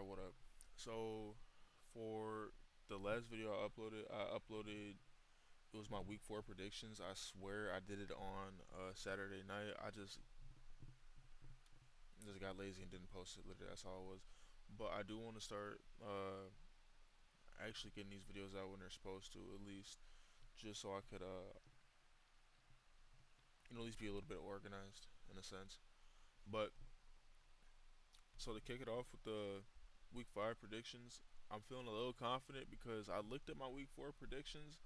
Alright, what up? So, for the last video I uploaded it was my week 4 predictions. I swear I did it on Saturday night. I just got lazy and didn't post it. Literally, that's all it was. But I do want to start actually getting these videos out when they're supposed to, at least, just so I could at least be a little bit organized in a sense. But so to kick it off with the week 5 predictions, I'm feeling a little confident because I looked at my week 4 predictions.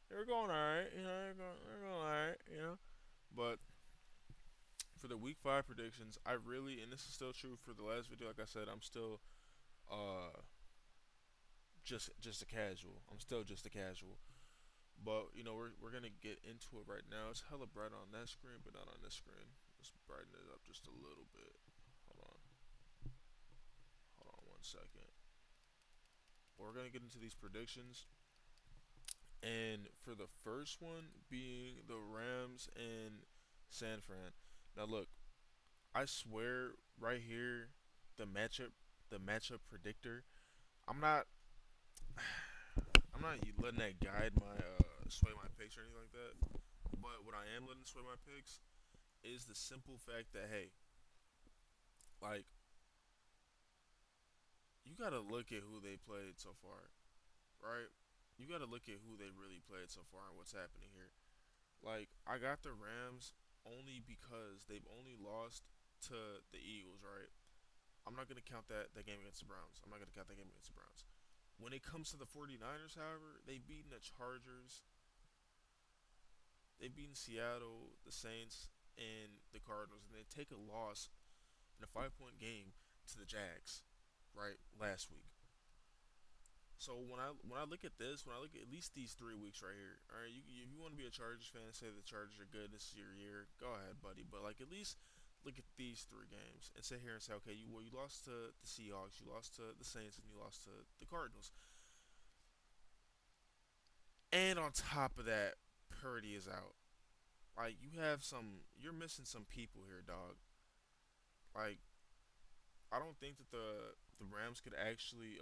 They were going alright, they're going alright. But for the week 5 predictions, I really, and this is still true for the last video, like I said, I'm still uh just a casual. I'm still just a casual. But we're gonna get into it right now. It's hella bright on that screen, but not on this screen. Let's brighten it up just a little bit. Hold on, hold on 1 second. We're gonna get into these predictions, and for the first one being the Rams and San Fran. Now look, I swear right here, the matchup, the matchup predictor. I'm not, I'm not letting that guide my sway my picks or anything like that. But what I am letting sway my picks is the simple fact that hey, like you gotta look at who they played so far, right? You gotta look at who they really played so far and what's happening here. Like I got the Rams only because they've only lost to the Eagles, right? I'm not gonna count that game against the Browns. I'm not gonna count that game against the Browns. When it comes to the 49ers, however, they've beaten the Chargers, they've beaten Seattle, the Saints, and the Cardinals, and they take a loss in a 5 point game to the Jags, right, last week. So when I look at this, when I look at least these 3 weeks right here, all right, if you want to be a Chargers fan, say the Chargers are good, this is your year, go ahead, buddy. But like at least look at these 3 games and sit here and say, okay, you lost to the Seahawks, you lost to the Saints, and you lost to the Cardinals, and on top of that, Purdy is out. Like you're missing some people here, dog. Like I don't think that the Rams could actually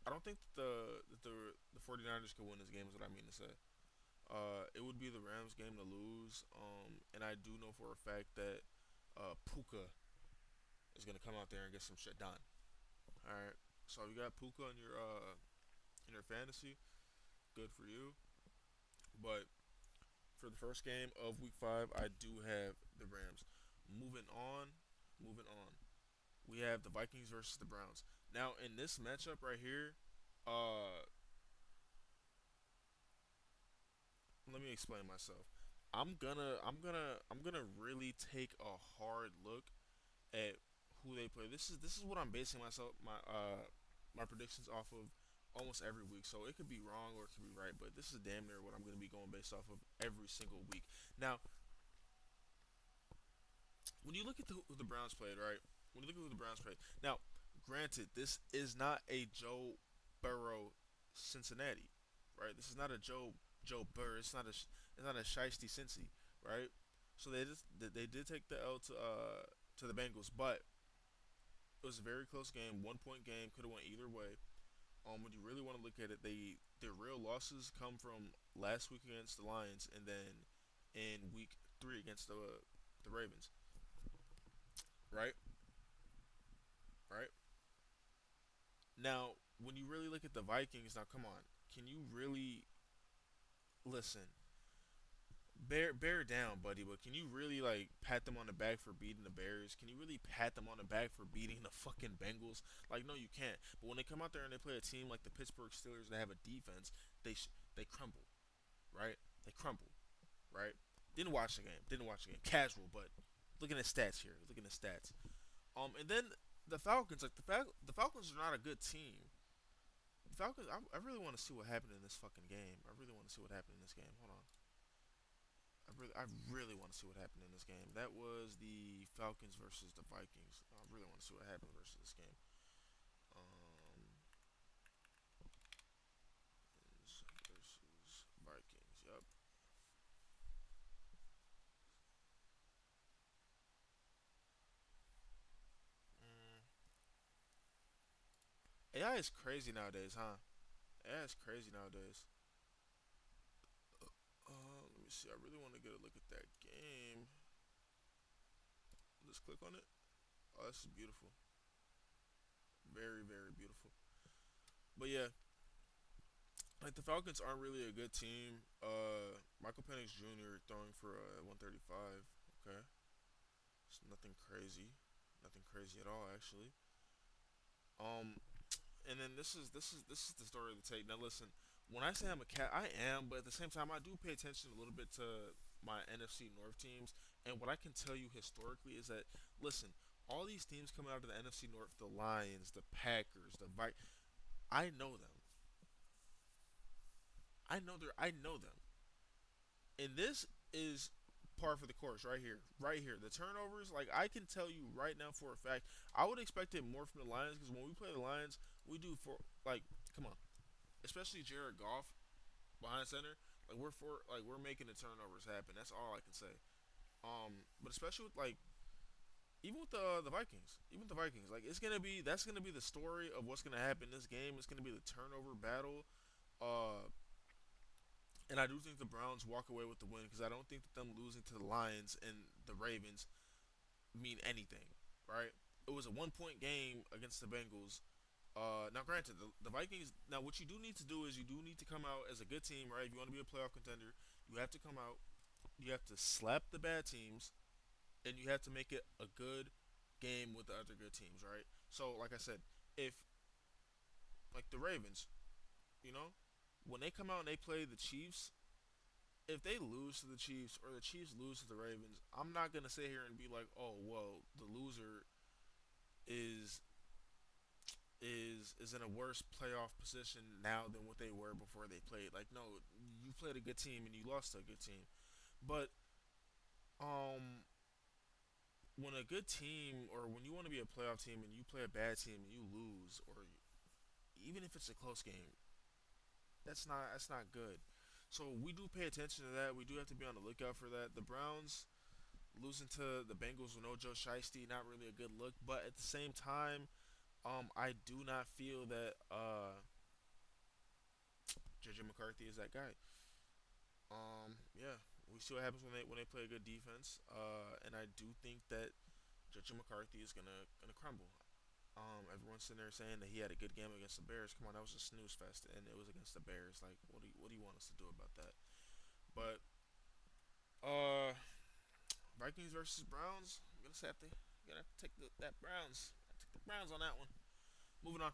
I don't think that the 49ers could win this game is what I mean to say. It would be the Rams game to lose. And I do know for a fact that Puka is gonna come out there and get some shit done. All right. So you got Puka in your fantasy. Good for you. But for the first game of Week 5, I do have the Rams. Moving on, moving on. We have the Vikings versus the Browns. Now in this matchup right here, uh, let me explain myself. I'm gonna really take a hard look at who they play. This is what I'm basing my predictions off of almost every week. So it could be wrong or it could be right, but this is damn near what I'm gonna be going based off of every single week. Now, when you look at who the Browns played, right? When you look at who the Browns played, now, granted, this is not a Joe Burrow Cincinnati, right? This is not a Joe Burrow. It's not a Shiesty Cincy, right? So they did take the L to the Bengals, but it was a very close game, 1 point game, could have went either way. When you really want to look at it, their real losses come from last week against the Lions, and then in week 3 against the Ravens, right? Right. Now, when you really look at the Vikings, now come on, can you really listen? Bear down, buddy. But can you really like pat them on the back for beating the Bears? Can you really pat them on the back for beating the fucking Bengals? Like, no, you can't. But when they come out there and they play a team like the Pittsburgh Steelers that have a defense, they crumble, right? They crumble, right? Didn't watch the game. Didn't watch the game. Casual, but looking at stats here. Looking at stats. And then the Falcons, like the Falcons are not a good team. The Falcons. I really want to see what happened in this fucking game. I really want to see what happened in this game. Hold on. I really want to see what happened in this game. That was the Falcons versus the Vikings. I really want to see what happened versus this game. Um, versus Vikings. Yep. Mm. AI is crazy nowadays, huh? AI is crazy nowadays. Let me see. I really want to get a look at that game. Let's click on it. Oh, this is beautiful. Very, very beautiful. But yeah, like the Falcons aren't really a good team. Michael Penix Jr. throwing for 135. Okay, it's nothing crazy, nothing crazy at all actually. Um, and then this is the story of the tape. Now listen, when I say I'm a cat, I am, but at the same time, I do pay attention a little bit to my NFC North teams. And what I can tell you historically is that listen, all these teams coming out of the NFC North, the Lions, the Packers, the I know them. I know them. And this is par for the course right here. Right here. The turnovers, like I can tell you right now for a fact, I would expect it more from the Lions because when we play the Lions, we do for like come on. Especially Jared Goff behind center. Like we're making the turnovers happen. That's all I can say. But especially with like even with the Vikings, even with the Vikings, like it's gonna be that's gonna be the story of what's gonna happen in this game. It's gonna be the turnover battle. Uh, and I do think the Browns walk away with the win because I don't think that them losing to the Lions and the Ravens mean anything, right? It was a 1 point game against the Bengals. Now, granted, the Vikings. Now, what you do need to do is you do need to come out as a good team, right? If you want to be a playoff contender, you have to come out. You have to slap the bad teams, and you have to make it a good game with the other good teams, right? So, like I said, if like the Ravens, you know, when they come out and they play the Chiefs, if they lose to the Chiefs or the Chiefs lose to the Ravens, I'm not gonna sit here and be like, oh well, the loser is is in a worse playoff position now than what they were before they played. Like, no, you played a good team and you lost to a good team. But um, when a good team or when you want to be a playoff team and you play a bad team and you lose, or even if it's a close game, that's not good. So we do pay attention to that. We do have to be on the lookout for that. The Browns losing to the Bengals with no Joe Shiesty, not really a good look. But at the same time, I do not feel that JJ McCarthy is that guy. Yeah, we see what happens when they play a good defense. And I do think that JJ McCarthy is gonna crumble. Everyone's sitting there saying that he had a good game against the Bears. Come on, that was a snooze fest, and it was against the Bears. Like, what do you want us to do about that? But uh, Vikings versus Browns. I'm gonna have to take that Browns. Take the Browns on that one. Moving on.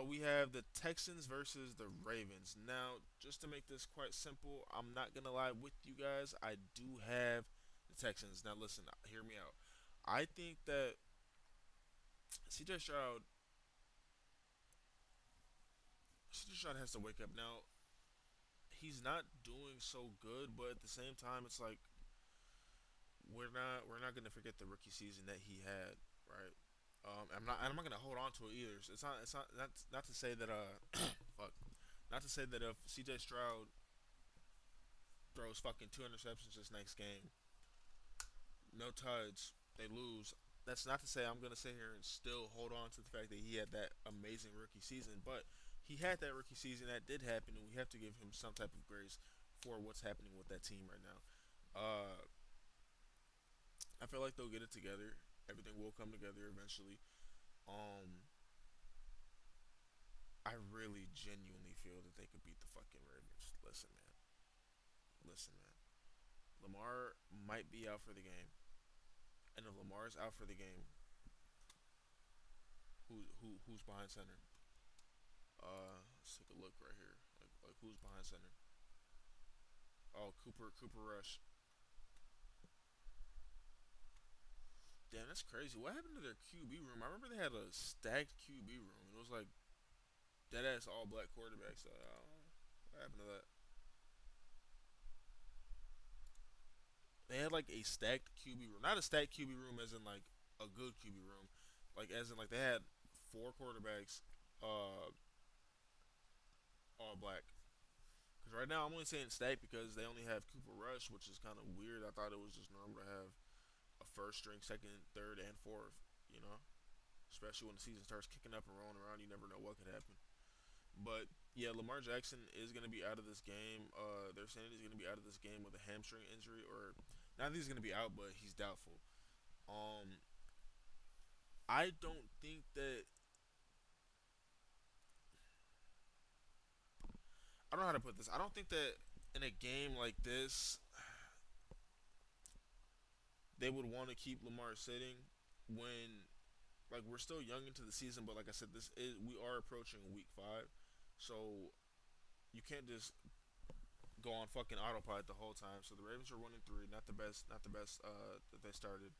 We have the Texans versus the Ravens. Now, just to make this quite simple, I'm not gonna lie with you guys. I do have the Texans. Now, listen, hear me out. I think that CJ Stroud, CJ Stroud has to wake up now. He's not doing so good, but at the same time, it's like we're not gonna forget the rookie season that he had, right? I'm not gonna hold on to it either. So it's not to say that fuck, not to say that if CJ Stroud throws fucking 2 interceptions this next game, no tuds, they lose. That's not to say I'm gonna sit here and still hold on to the fact that he had that amazing rookie season, but he had that rookie season that did happen, and we have to give him some type of grace for what's happening with that team right now. I feel like they'll get it together. Everything will come together eventually. Um, I really genuinely feel that they could beat the fucking Ravens. Listen, man. Listen, man. Lamar might be out for the game, and if Lamar's out for the game, who's behind center? Let's take a look right here. Like who's behind center? Oh, Cooper Rush. Damn, that's crazy. What happened to their QB room? I remember they had a stacked QB room. It was like dead ass all black quarterbacks. What happened to that? They had like a stacked QB room, not a stacked QB room as in like a good QB room, like as in like they had 4 quarterbacks, uh, all black. Because right now I'm only saying stacked because they only have Cooper Rush, which is kind of weird. I thought it was just normal to have a first string, second, third, and fourth. You know, especially when the season starts kicking up and rolling around. You never know what could happen. But yeah, Lamar Jackson is going to be out of this game. They're saying he's going to be out of this game with a hamstring injury, or not that he's going to be out, but he's doubtful. Um, I don't think that I don't know how to put this. I don't think that in a game like this they would want to keep Lamar sitting when like we're still young into the season. But like I said, this is we are approaching week 5, so you can't just go on fucking autopilot the whole time. So the Ravens are 1-3, not the best that they started.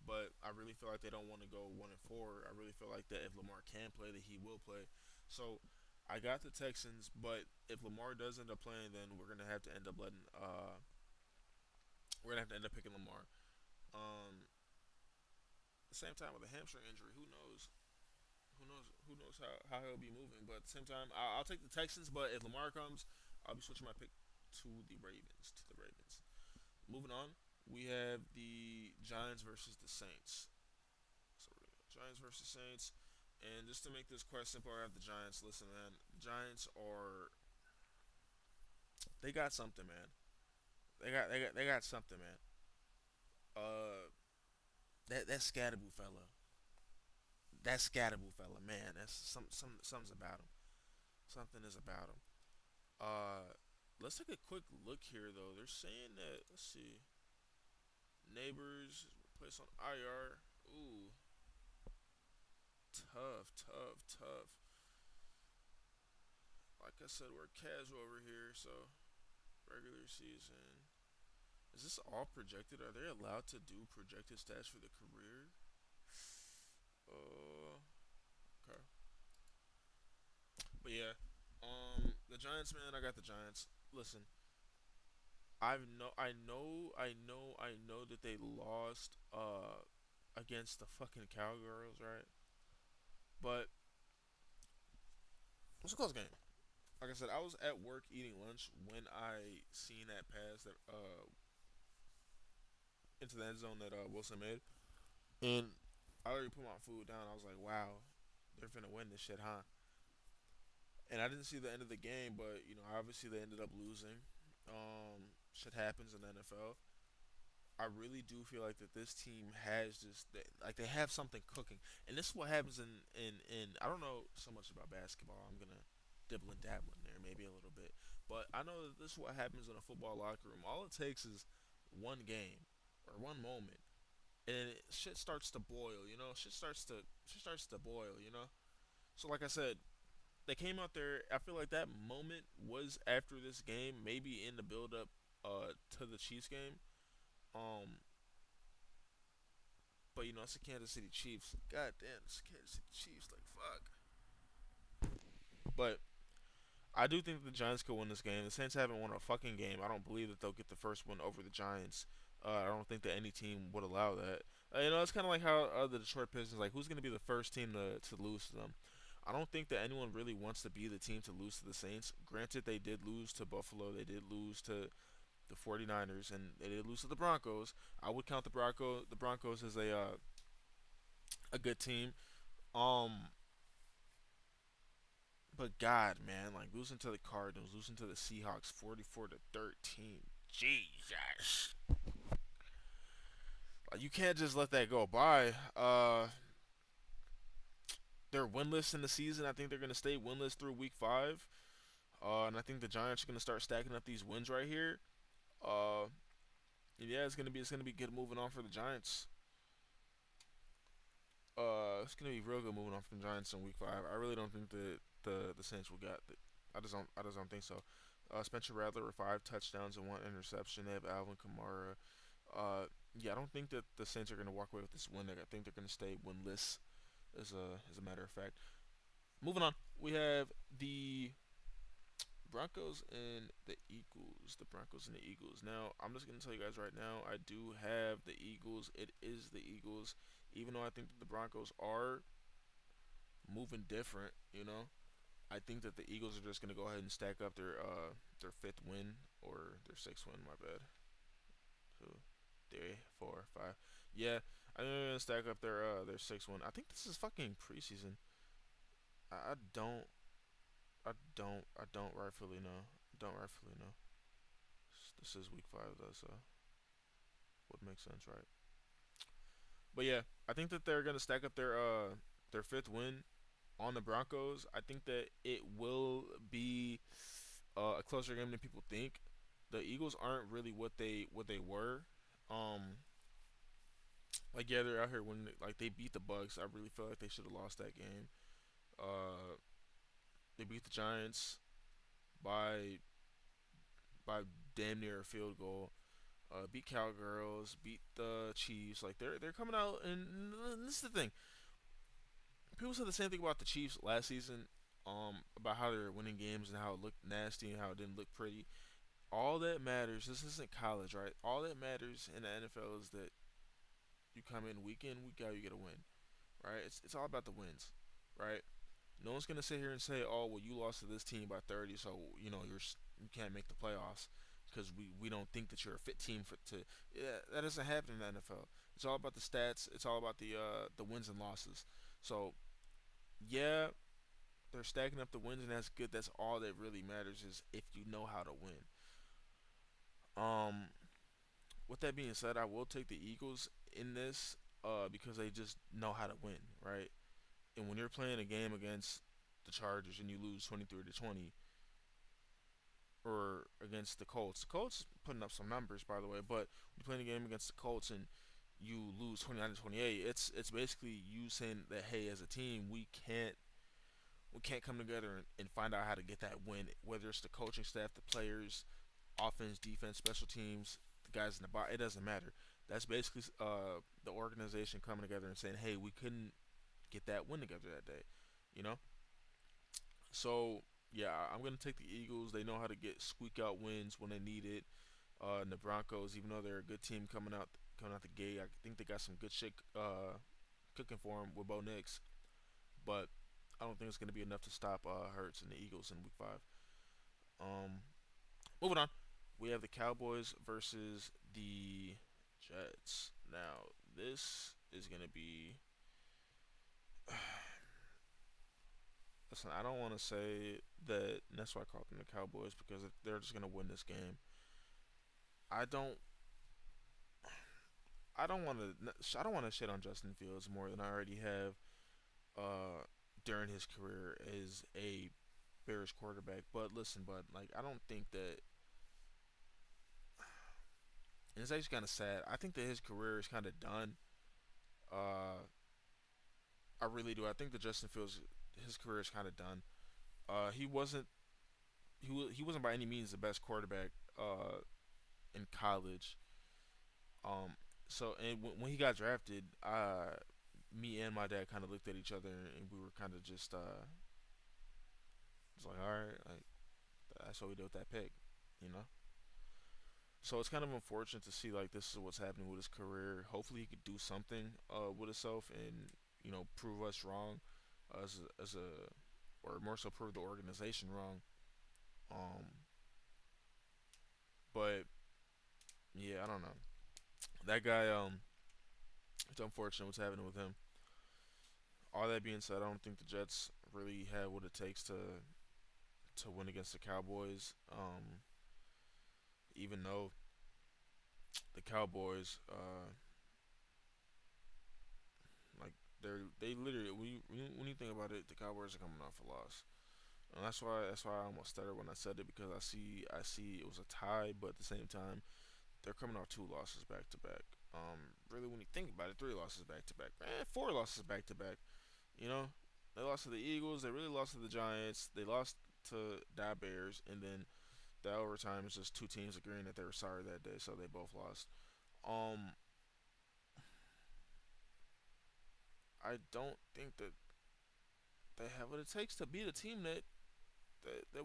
But I really feel like they don't want to go 1-4. I really feel like that if Lamar can play, that he will play. So I got the Texans, but if Lamar does end up playing, then we're gonna have to end up picking Lamar. At the same time, with a hamstring injury, who knows? Who knows how he'll be moving? But at the same time, I'll take the Texans. But if Lamar comes, I'll be switching my pick to the Ravens. To the Ravens. Moving on, we have the Giants versus the Saints. So we're gonna go Giants versus Saints. And just to make this quite simple, I have the Giants. Listen, man, the Giants are they got something, man. They got something, man. Uh, that Scatterboo fella, man. That's something's about him. Something is about him. Let's take a quick look here, though. They're saying that let's see, Neighbors placed on IR. Ooh, tough, tough, tough. Like I said, we're casual over here, so regular season. Is this all projected? Are they allowed to do projected stats for the career? Okay. But yeah, the Giants, man. I got the Giants. Listen, I know that they lost against the fucking Cowgirls, right? But it was a close game. Like I said, I was at work eating lunch when I seen that pass that into the end zone that Wilson made, and I already put my food down. I was like, wow, they're finna win this shit, huh? And I didn't see the end of the game, but obviously they ended up losing. Shit happens in the NFL. I really do feel like that this team has just like they have something cooking, and this is what happens in I don't know so much about basketball. I'm gonna dibble and dabble in there maybe a little bit, but I know that this is what happens in a football locker room. All it takes is one game or one moment, and shit starts to boil. Shit starts to boil. So like I said, they came out there. I feel like that moment was after this game, maybe in the build up to the Chiefs game. Um, but it's the Kansas City Chiefs. God damn, it's the Kansas City Chiefs. Like fuck. But I do think the Giants could win this game. The Saints haven't won a fucking game. I don't believe that they'll get the first one over the Giants. I don't think that any team would allow that. It's kind of like how the Detroit Pistons, like, who's going to be the first team to lose to them? I don't think that anyone really wants to be the team to lose to the Saints. Granted, they did lose to Buffalo. They did lose to the 49ers, and they did lose to the Broncos. I would count the Broncos as a good team. Um, but God, man, like losing to the Cardinals, losing to the Seahawks, 44-13. Jesus, like, you can't just let that go by. They're winless in the season. I think they're gonna stay winless through week 5. And I think the Giants are gonna start stacking up these wins right here. Uh, yeah, it's gonna be good moving on for the Giants. It's gonna be real good moving on from the Giants in week 5. I really don't think that the Saints will get. I just don't think so. Spencer Rattler with 5 touchdowns and 1 interception. They have Alvin Kamara. Yeah, I don't think that the Saints are gonna walk away with this win. I think they're gonna stay winless. As a matter of fact. Moving on, we have the Broncos and the Eagles. The Broncos and the Eagles. Now, I'm just gonna tell you guys right now, I do have the Eagles. It is the Eagles, even though I think that the Broncos are moving different. I think that the Eagles are just gonna go ahead and stack up their 5th win or their 6th win. My bad. 2, 3, 4, 5. Yeah, I think they're gonna stack up their 6 win. I think this is fucking preseason. I don't I don't rightfully know. Don't rightfully know. This is week 5 though, so would make sense, right? But yeah, I think that they're gonna stack up their 5th win on the Broncos. I think that it will be a closer game than people think. The Eagles aren't really what they were. Um, like yeah, they're out here when like they beat the Bucks. I really feel like they should have lost that game. Uh, they beat the Giants by by damn near a field goal. Beat Cowgirls, beat the Chiefs. Like they're coming out, and this is the thing. People said the same thing about the Chiefs last season. About how they're winning games and how it looked nasty and how it didn't look pretty. All that matters. This isn't college, right? All that matters in the NFL is that you come in, week out, you get a win, right? It's all about the wins, right? No one's gonna sit here and say, "Oh, well, you lost to this team by 30, so you can't make the playoffs because we don't think that you're a fit team for to." Yeah, that doesn't happen in the NFL. It's all about the stats. It's all about the wins and losses. So yeah, they're stacking up the wins, and that's good. That's all that really matters is if you know how to win. Um, with that being said, I will take the Eagles in this because they just know how to win, right? And when you're playing a game against the Chargers and you lose 23-20, or against the Colts putting up some numbers by the way, but you're playing a game against the Colts and you lose 29-28, it's basically you saying that hey, as a team, we can't come together and find out how to get that win, whether it's the coaching staff, the players, offense, defense, special teams, the guys in the bar. It doesn't matter. That's basically the organization coming together and saying, "Hey, we couldn't get that win together that day," you know. So yeah, I'm gonna take the Eagles. They know how to get squeak out wins when they need it. And the Broncos, even though they're a good team coming out the gate, I think they got some good shit cooking for them with Bo Nix. But I don't think it's gonna be enough to stop Hurts and the Eagles in Week 5. Um, moving on, we have the Cowboys versus the Jets. Now this is gonna be. Listen, I don't want to say that that's why I call them the Cowboys because they're just gonna win this game. I don't. I don't want to. I don't want to shit on Justin Fields more than I already have. Uh, during his career as a Bears quarterback. But listen, bud, like I don't think that. And it's actually kind of sad. I think that his career is kind of done. Uh, I really do. I think that Justin Fields, his career is kind of done. He wasn't. He wasn't by any means the best quarterback. In college. Um, so and when he got drafted, me and my dad kind of looked at each other and we were kind of just it's like all right, like that's what we did with that pick, you know. So it's kind of unfortunate to see like this is what's happening with his career. Hopefully he could do something with himself and prove us wrong as a or more so prove the organization wrong. Um, but yeah, I don't know. That guy, it's unfortunate what's happening with him. All that being said, I don't think the Jets really have what it takes to win against the Cowboys. Even though the Cowboys, like they literally when you think about it, the Cowboys are coming off a loss. And that's why I almost stuttered when I said it because I see it was a tie, but at the same time they're coming off 2 losses back to back. Really when you think about it, 3 losses back to back, 4 losses back to back. You know, they lost to the Eagles. They really lost to the Giants. They lost to the Bears, and then the overtime is just two teams agreeing that they were sorry that day, so they both lost. Um, I don't think that they have what it takes to beat a team that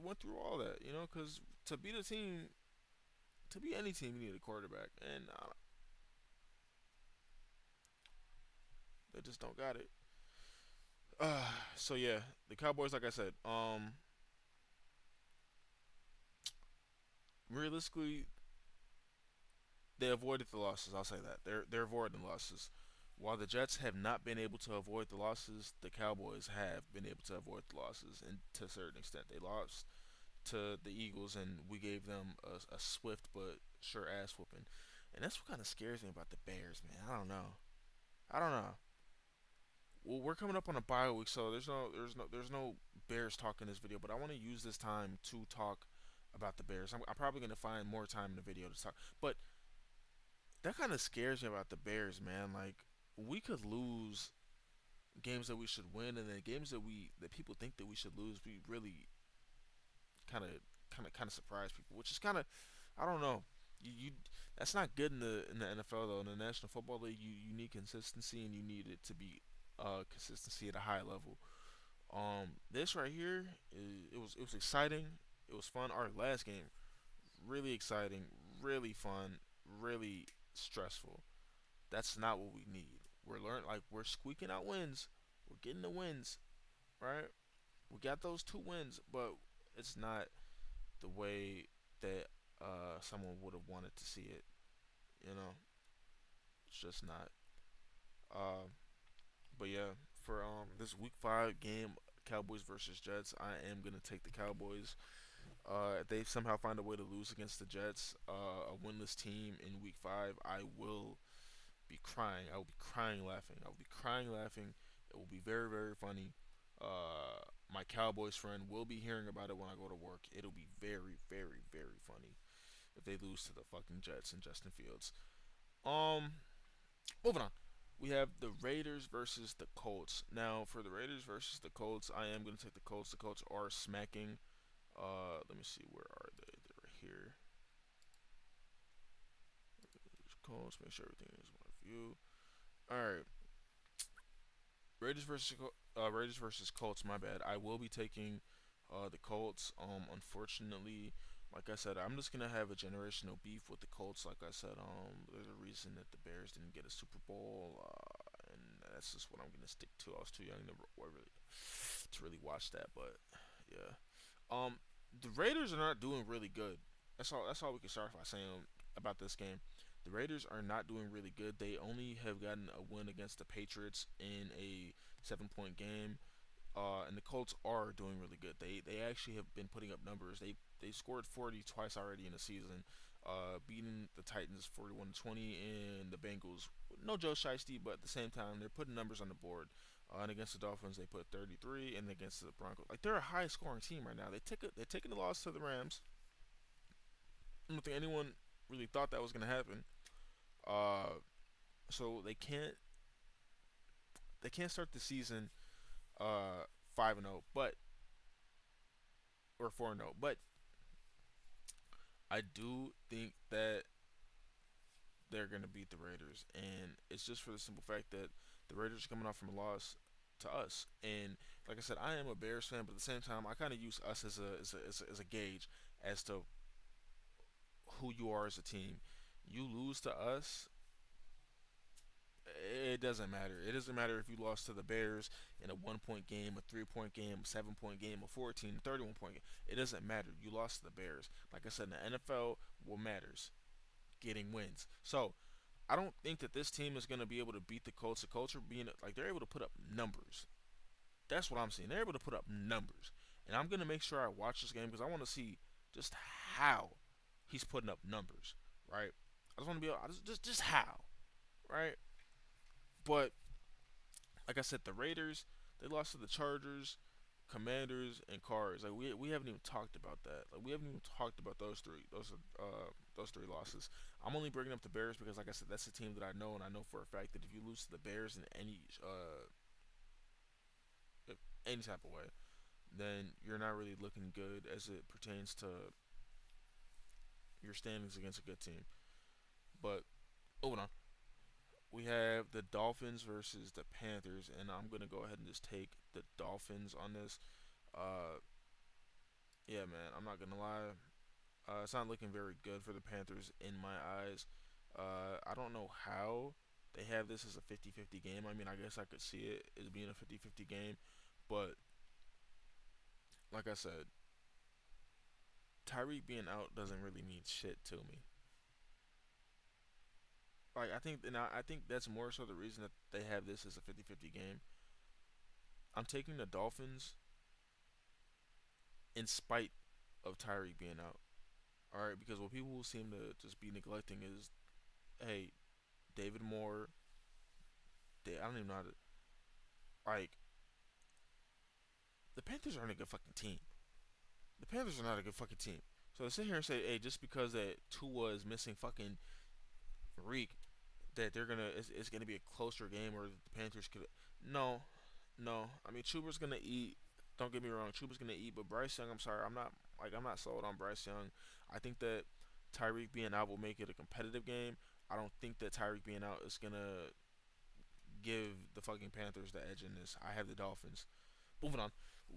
went through all that. Because to beat a team, to beat any team, you need a quarterback, and they just don't got it. So yeah, the Cowboys, like I said, realistically, they avoided the losses. I'll say that they're avoiding losses. While the Jets have not been able to avoid the losses, the Cowboys have been able to avoid the losses, and to a certain extent, they lost to the Eagles, and we gave them a swift but sure ass whooping. And that's what kind of scares me about the Bears, man. I don't know. I don't know. Well, we're coming up on a bye week, so there's no Bears talk in this video. But I want to use this time to talk about the Bears. I'm probably gonna find more time in the video to talk, but that kind of scares me about the Bears, man. Like we could lose games that we should win, and then games that people think that we should lose, we really kind of surprise people, which is kind of I don't know. You that's not good in the NFL though. In the National Football League, you need consistency and you need it to be consistency at a high level. This right here, it was exciting. It was fun. Our last game, really exciting, really fun, really stressful. That's not what we need. We're squeaking out wins. We're getting the wins, right? We got those two wins, but it's not the way that someone would have wanted to see it. You know, it's just not. Uh, but yeah, for this Week 5 game, Cowboys versus Jets, I am gonna take the Cowboys. If they somehow find a way to lose against the Jets, a winless team in Week 5, I will be crying. I will be crying laughing. I will be crying laughing. It will be very very funny. My Cowboys friend will be hearing about it when I go to work. It'll be very very very funny if they lose to the fucking Jets and Justin Fields. Um, moving on. We have the Raiders versus the Colts. Now, for the Raiders versus the Colts, I am going to take the Colts. The Colts are smacking. Let me see. Where are they? They're right here. Colts. Make sure everything is one view. All right. Raiders versus Colts. My bad. I will be taking the Colts. Unfortunately, like I said, I'm just gonna have a generational beef with the Colts. Like I said, there's a reason that the Bears didn't get a Super Bowl, and that's just what I'm gonna stick to. I was too young to really watch that, but yeah. The Raiders are not doing really good. That's all we can start by saying about this game. The Raiders are not doing really good. They only have gotten a win against the Patriots in a 7 point game. And the Colts are doing really good. They actually have been putting up numbers. They scored 40 twice already in the season, beating the Titans 41-20 and the Bengals. No Joe Shiesty, but at the same time they're putting numbers on the board. And against the Dolphins they put 33, and against the Broncos, like they're a high scoring team right now. They're taking the loss to the Rams. I don't think anyone really thought that was gonna happen. Uh, so they can't start the season 5-0, but or 4-0. But I do think that they're gonna beat the Raiders, and it's just for the simple fact that the Raiders are coming off from a loss to us. And like I said, I am a Bears fan, but at the same time, I kind of use us as a gauge as to who you are as a team. You lose to us, it doesn't matter. It doesn't matter if you lost to the Bears in a 1 point game, a 3 point game, a 7 point game, a 14, 31 point game. It doesn't matter. You lost to the Bears. Like I said, in the NFL, what matters? Getting wins. So I don't think that this team is going to be able to beat the Colts. The Colts are being like they're able to put up numbers. That's what I'm seeing. They're able to put up numbers, and I'm going to make sure I watch this game because I want to see just how he's putting up numbers. Right? I just want to be able, just how. Right? But like I said, the Raiders they lost to the Chargers, Commanders, and Cards. Like we haven't even talked about that. Like we haven't even talked about those three. Those three losses. I'm only bringing up the Bears because, like I said, that's a team that I know, and I know for a fact that if you lose to the Bears in any type of way, then you're not really looking good as it pertains to your standings against a good team. But moving on, we have the Dolphins versus the Panthers, and I'm gonna go ahead and just take the Dolphins on this. Uh, yeah, man, I'm not gonna lie. It's not looking very good for the Panthers in my eyes. I don't know how they have this as a 50-50 game. I mean, I guess I could see it as being a 50-50 game, but like I said, Tyreek being out doesn't really mean shit to me. like I think that's more so the reason that they have this as a 50-50 game. I'm taking the Dolphins in spite of Tyreek being out. All right, because what people seem to just be neglecting is, hey, David Moore. I don't even know how to like. The Panthers aren't a good fucking team. The Panthers are not a good fucking team. So to sit here and say, hey, just because that Tua is missing fucking Reek, that it's gonna be a closer game or the Panthers could. No, no. I mean, Chuba's gonna eat. Don't get me wrong, Chuba's gonna eat, but Bryce Young, I'm sorry, I'm not sold on Bryce Young. I think that Tyreek being out will make it a competitive game. I don't think that Tyreek being out is gonna give the fucking Panthers the edge in this. I have the Dolphins. Moving on,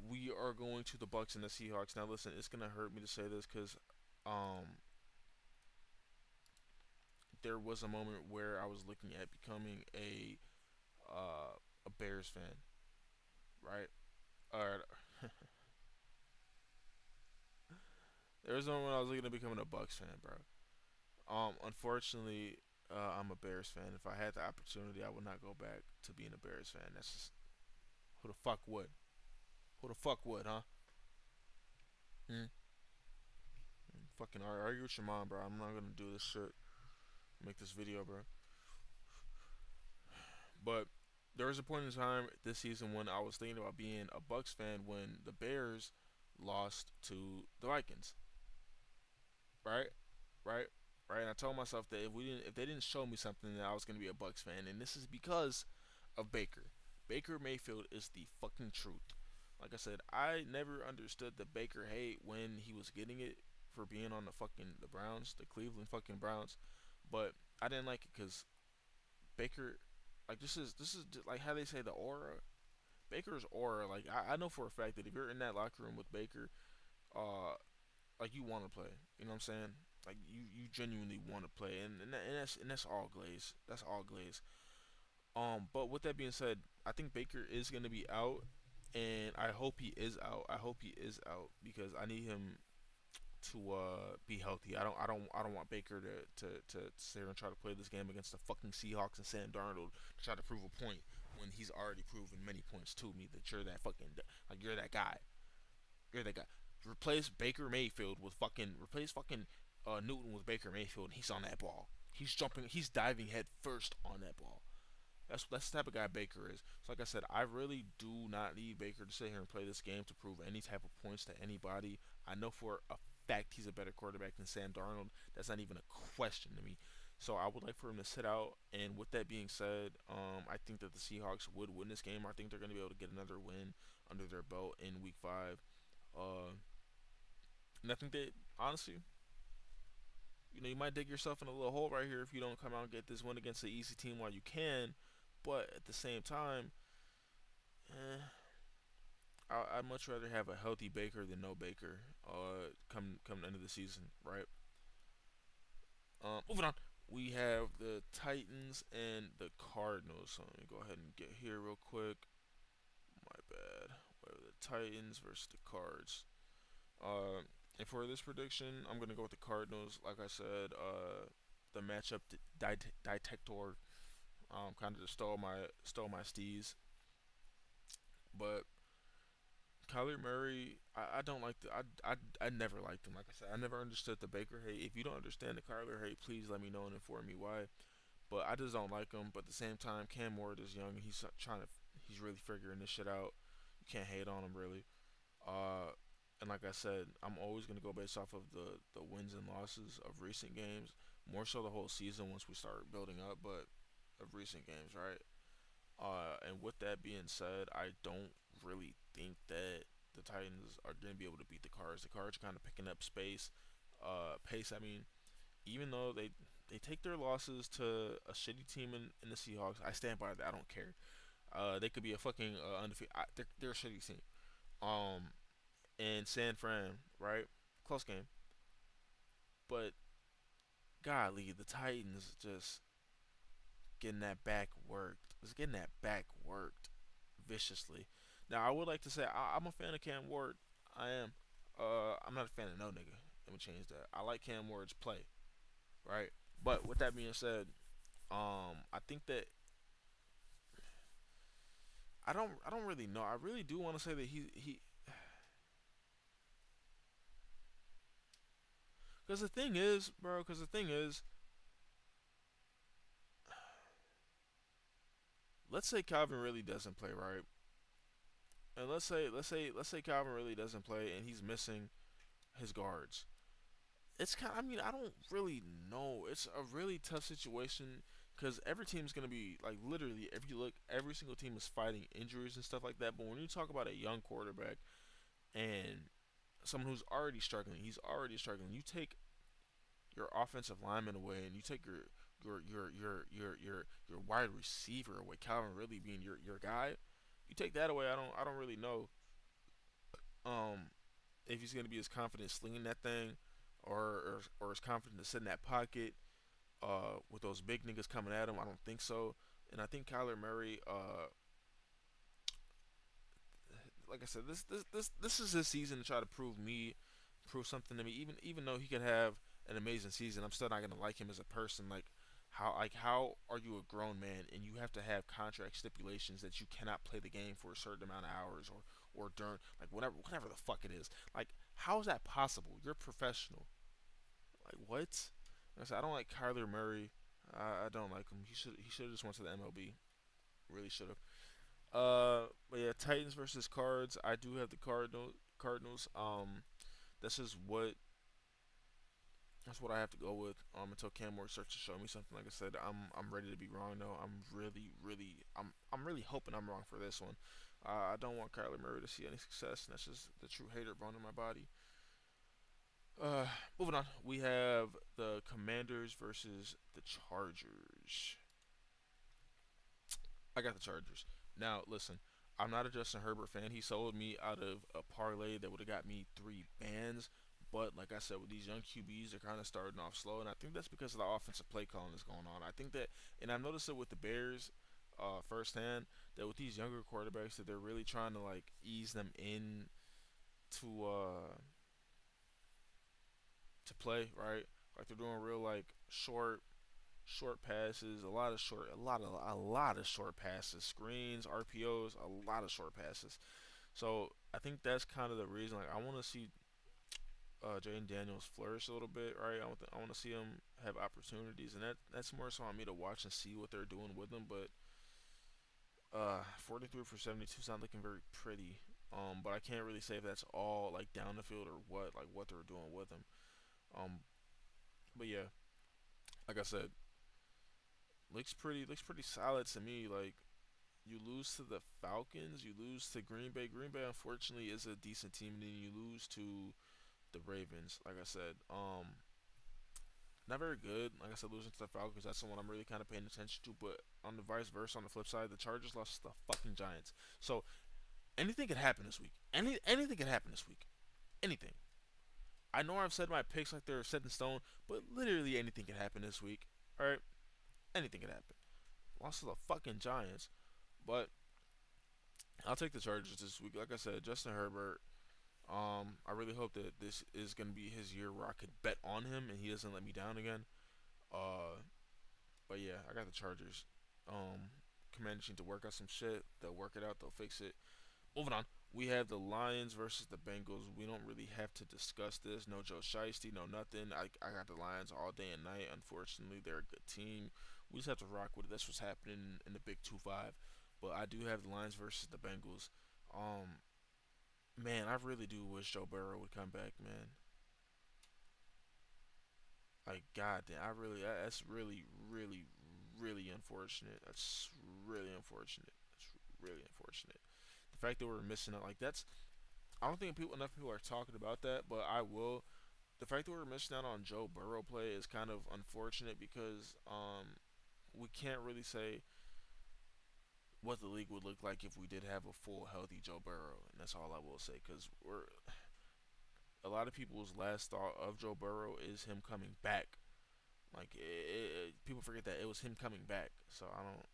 we are going to the Bucks and the Seahawks. Now, listen, it's gonna hurt me to say this because um, there was a moment where I was looking at becoming a Bears fan, right? Or there was a moment when I was looking at becoming a Bucks fan, bro. Unfortunately, I'm a Bears fan. If I had the opportunity, I would not go back to being a Bears fan. That's just who the fuck would? Who the fuck would, huh? Hmm? Fucking argue with your mom, bro. I'm not gonna do this shit. Make this video, bro. But there was a point in time this season when I was thinking about being a Bucks fan when the Bears lost to the Vikings, right? Right? Right? And I told myself that if they didn't show me something, that I was gonna be a Bucks fan, and this is because of Baker. Baker Mayfield is the fucking truth. Like I said, I never understood the Baker hate when he was getting it for being on the Browns, the Cleveland fucking Browns, but I didn't like it because Baker, like this is like how they say the aura. Baker's aura, like I know for a fact that if you're in that locker room with Baker, uh, like you want to play. You know what I'm saying? Like you genuinely want to play, and that's all glaze. That's all glaze. But with that being said, I think Baker is gonna be out, and I hope he is out. I hope he is out because I need him to be healthy. I don't want Baker to sit here and try to play this game against the fucking Seahawks and Sam Darnold to try to prove a point when he's already proven many points to me that you're that fucking like you're that guy. You're that guy. Replace Baker Mayfield with fucking replace fucking Newton with Baker Mayfield and he's on that ball. He's jumping, he's diving head first on that ball. That's the type of guy Baker is. So like I said, I really do not need Baker to sit here and play this game to prove any type of points to anybody. I know for a fact he's a better quarterback than Sam Darnold. That's not even a question to me. So I would like for him to sit out. And with that being said, I think that the Seahawks would win this game. I think they're going to be able to get another win under their belt in Week 5. Uh, and I think that honestly, you might dig yourself in a little hole right here if you don't come out and get this win against the easy team while you can. But at the same time, eh, I'd much rather have a healthy Baker than no Baker. Come the end of the season, right? Moving on, we have the Titans and the Cardinals. So let me go ahead and get here real quick. My bad. Where the Titans versus the Cards. Uh, and for this prediction, I'm gonna go with the Cardinals. Like I said, the matchup detector kind of just stole my steez. But Kyler Murray, I don't like the I never liked him. Like I said, I never understood the Baker hate. If you don't understand the Kyler hate, please let me know and inform me why. But I just don't like him. But at the same time, Cam Ward is young and he's really figuring this shit out. You can't hate on him really. Uh, and like I said, I'm always gonna go based off of the wins and losses of recent games. More so the whole season once we start building up, but of recent games, right? And with that being said, I don't really think that the Titans are going to be able to beat the Cards. The Cards are kind of picking up pace. I mean, even though they take their losses to a shitty team in the Seahawks, I stand by that. I don't care. They could be a fucking undefeated. They're a shitty team. Um, and San Fran, right? Close game, but golly, the Titans just getting that back worked. Was getting that back worked viciously. Now I would like to say I'm a fan of Cam Ward. I am. I'm not a fan of no nigga. Let me change that. I like Cam Ward's play, right? But with that being said, I think that I don't really know. I really do want to say that he because the thing is, bro. Because the thing is, let's say Calvin really doesn't play right, and let's say Calvin really doesn't play, and he's missing his guards. It's kind. I mean, I don't really know. It's a really tough situation because every team's gonna be like literally. If you look, every single team is fighting injuries and stuff like that. But when you talk about a young quarterback and someone who's already struggling, he's already struggling. You take your offensive lineman away, and you take your wide receiver away. Calvin really being your guy. You take that away. I don't really know um if he's gonna be as confident slinging that thing, or as confident to sit in that pocket with those big niggas coming at him. I don't think so. And I think Kyler Murray, like I said, this is his season to try to prove something to me. Even though he could have an amazing season, I'm still not gonna like him as a person. How are you a grown man and you have to have contract stipulations that you cannot play the game for a certain amount of hours or during like whatever the fuck it is. Like how is that possible? You're a professional. Like what? Like I said, I don't like Kyler Murray. I don't like him. He should have just went to the MLB. Really should have. But yeah, Titans versus Cards. I do have the Cardinals. This is what that's what I have to go with. Until Cam Ward starts to show me something. Like I said, I'm ready to be wrong though. I'm really hoping I'm wrong for this one. I don't want Kyler Murray to see any success, and that's just the true hater bone in my body. Uh, Moving on, we have the Commanders versus the Chargers. I got the Chargers. Now, listen, I'm not a Justin Herbert fan. He sold me out of a parlay that would have got me 3 bands. But like I said, with these young QBs, they're kind of starting off slow, and I think that's because of the offensive play calling that's going on. I think that, and I've noticed it with the Bears, firsthand, that with these younger quarterbacks, that they're really trying to like ease them in to play, right? Like they're doing real like short passes, a lot of short passes, screens, RPOs, a lot of short passes. So I think that's kind of the reason. Like I want to see Jaden Daniels flourish a little bit, right? I want to see him have opportunities, and that's more so on me to watch and see what they're doing with him. But 43 for 72 sound looking very pretty. But I can't really say if that's all like down the field or what they're doing with him. Um, but yeah, like I said, looks pretty solid to me. Like you lose to the Falcons, you lose to Green Bay. Green Bay unfortunately is a decent team, and then you lose to the Ravens. Like I said, not very good. Like I said, losing to the Falcons, that's the one I'm really kind of paying attention to. But on the vice versa, on the flip side, the Chargers lost to the fucking Giants. So anything could happen this week. Anything could happen this week. Anything. I know I've said my picks like they're set in stone, but literally anything can happen this week. All right, anything can happen. Lost to the fucking Giants, but I'll take the Chargers this week. Like I said, Justin Herbert. I really hope that this is gonna be his year where I could bet on him and he doesn't let me down again. Uh, but yeah, I got the Chargers. Commanders need to work out some shit. They'll work it out. They'll fix it. Moving on. We have the Lions versus the Bengals. We don't really have to discuss this. No Joe Shiesty, no nothing. I got the Lions all day and night. Unfortunately, they're a good team. We just have to rock with it. That's what's happening in the Big 2-5. But I do have the Lions versus the Bengals. Um, Man, I really do wish Joe Burrow would come back, man. Like, goddamn, that's really unfortunate. That's really unfortunate. That's really unfortunate. The fact that we're missing out, like, I don't think enough people are talking about that, but I will. The fact that we're missing out on Joe Burrow play is kind of unfortunate because we can't really say what the league would look like if we did have a full healthy Joe Burrow, and that's all I will say. Because we're a lot of people's last thought of Joe Burrow is him coming back. Like people forget that it was him coming back. So I don't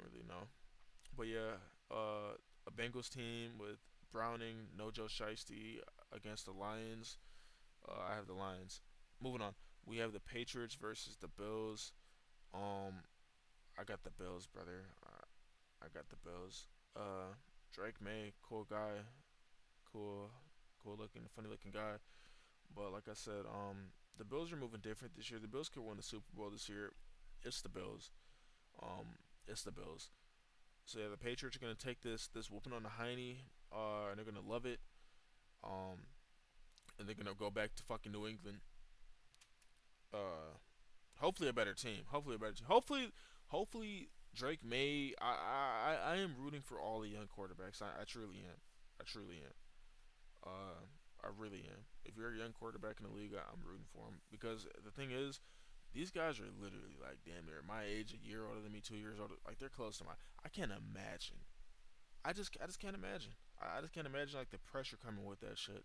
really know. But yeah, a Bengals team with Browning, no Joe Shiesty against the Lions. I have the Lions. Moving on. We have the Patriots versus the Bills. Um, I got the Bills, brother. I got the Bills. Uh, Drake May, cool guy, cool, cool looking, funny looking guy. But like I said, the Bills are moving different this year. The Bills could win the Super Bowl this year. It's the Bills. Um, it's the Bills. So yeah, the Patriots are gonna take this whooping on the hiney, and they're gonna love it. Um, and they're gonna go back to fucking New England. Uh, hopefully a better team. Hopefully a better team. Hopefully Drake May. I am rooting for all the young quarterbacks. I truly am. I truly am. I really am. If you're a young quarterback in the league, I'm rooting for him because the thing is, these guys are literally like damn near my age, a year older than me, 2 years older. Like they're close to my. I can't imagine. I just can't imagine. I just can't imagine like the pressure coming with that shit.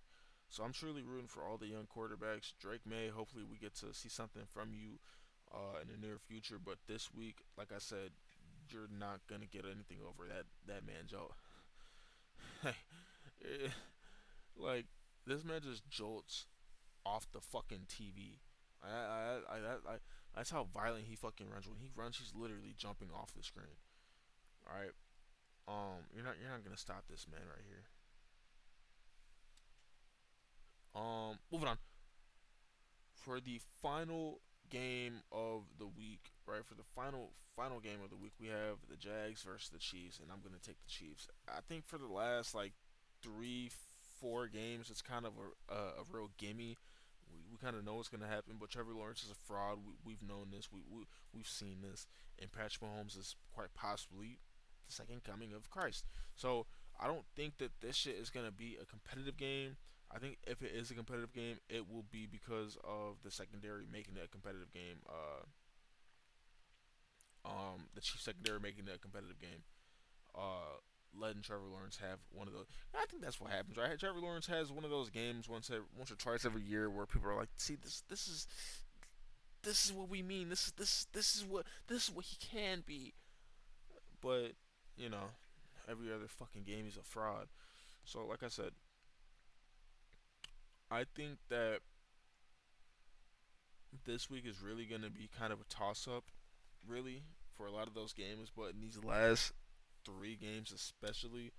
So I'm truly rooting for all the young quarterbacks. Drake May. Hopefully we get to see something from you in the near future. But this week, like I said, you're not gonna get anything over that man, Joe. Like this man just jolts off the fucking TV. That's how violent he fucking runs. When he runs, he's literally jumping off the screen. All right. You're not gonna stop this man right here. Moving on for the final game of the week. Right, for the final game of the week, we have the Jags versus the Chiefs, and I'm gonna take the Chiefs. I think for the last like 3, 4 games, it's kind of a real gimme. We kind of know what's gonna happen, but Trevor Lawrence is a fraud. We've known this. We've seen this, and Patrick Mahomes is quite possibly the second coming of Christ. So I don't think that this shit is gonna be a competitive game. I think if it is a competitive game, it will be because of the secondary making it a competitive game. The Chiefs secondary making it a competitive game. Uh, letting Trevor Lawrence have one of those. I think that's what happens, right? Trevor Lawrence has one of those games once or twice every year where people are like, "See, this is what we mean. This is what he can be." But you know, every other fucking game he's a fraud. So, like I said, I think that this week is really gonna be kind of a toss up, really, for a lot of those games. But in these last 3 games, especially,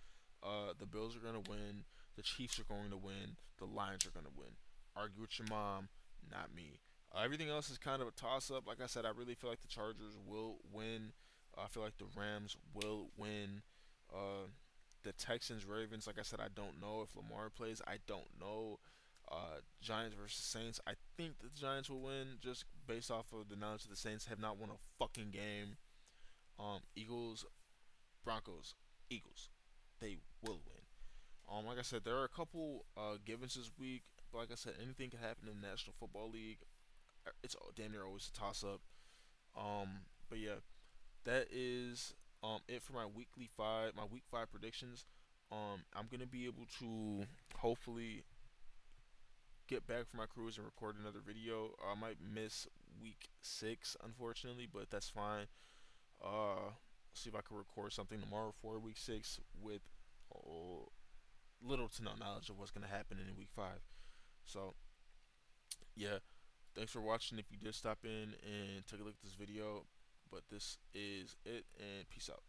the Bills are gonna win. The Chiefs are going to win. The Lions are gonna win. Argue with your mom, not me. Everything else is kind of a toss up. Like I said, I really feel like the Chargers will win. I feel like the Rams will win. Uh, the Texans Ravens, like I said, I don't know if Lamar plays. I don't know. Giants versus Saints. I think the Giants will win just based off of the knowledge that the Saints have not won a fucking game. Eagles, Broncos, Eagles. They will win. Like I said, there are a couple givens this week, but like I said, anything can happen in the National Football League. It's damn near always a toss up. But yeah, that is it for my week five predictions. I'm gonna be able to hopefully get back from my cruise and record another video. I might miss week 6, unfortunately, but that's fine. See if I can record something tomorrow for week 6 with oh, little to no knowledge of what's gonna happen in week 5. So yeah, thanks for watching. If you did stop in and take a look at this video, but this is it, and peace out.